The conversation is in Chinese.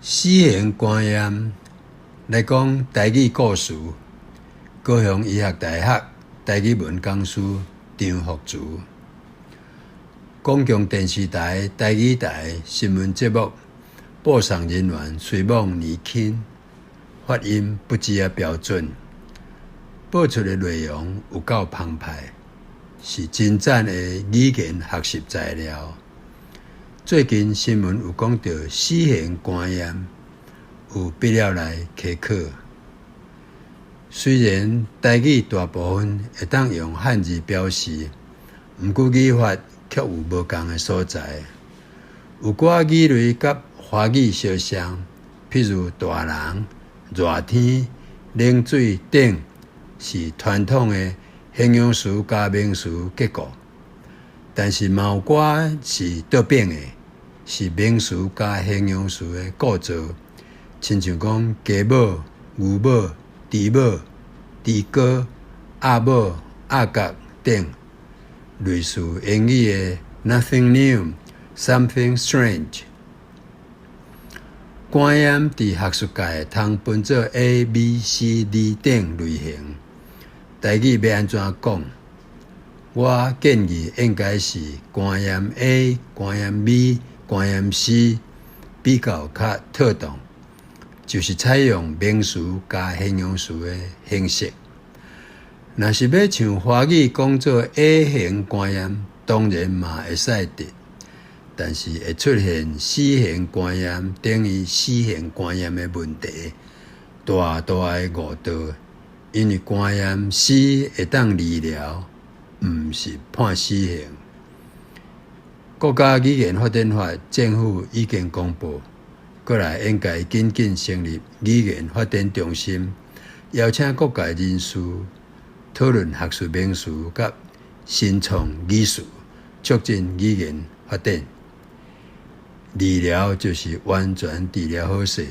死刑观念来讲台语故事，高雄医学大学台语文讲师张福慈，公共电视台台语台新闻节目播送人员随网年轻，发音不只标准，播出的内容有够澎湃，是真赞的语言学习材料。最近新闻有讲到死刑观念，有必要来开课。虽然台语大部分会当用汉字表示，毋过语法却有无同的所在。有寡语类甲华语相像，譬如大人、热天、冷水等，是传统的形容词加名词结构。但是嘛有寡是倒变的，是名词加形容词的构造，亲像讲家母、牛母、猪母、猪哥、鸭母、鸭角等，类似英语的 nothing new、something strange。观念伫学术界通分做 A、B、C、D 等类型。台语要安怎讲？我建议应该是观念 A、观念 B、观念 C 比较妥当，就是采用名词加形容词的形式。若是要像华语讲做 A 型观念，当然嘛会使得，但是会出现 C 型观念等于 C 型观念的问题，大的误导。因为观念 C 会当治疗，毋是判死刑。国家语言发展法政府已经公布，过来应该紧紧成立语言发展中心，邀请各界人士讨论学术名词甲新创语术，促进语言发展。治疗就是完全治疗好势。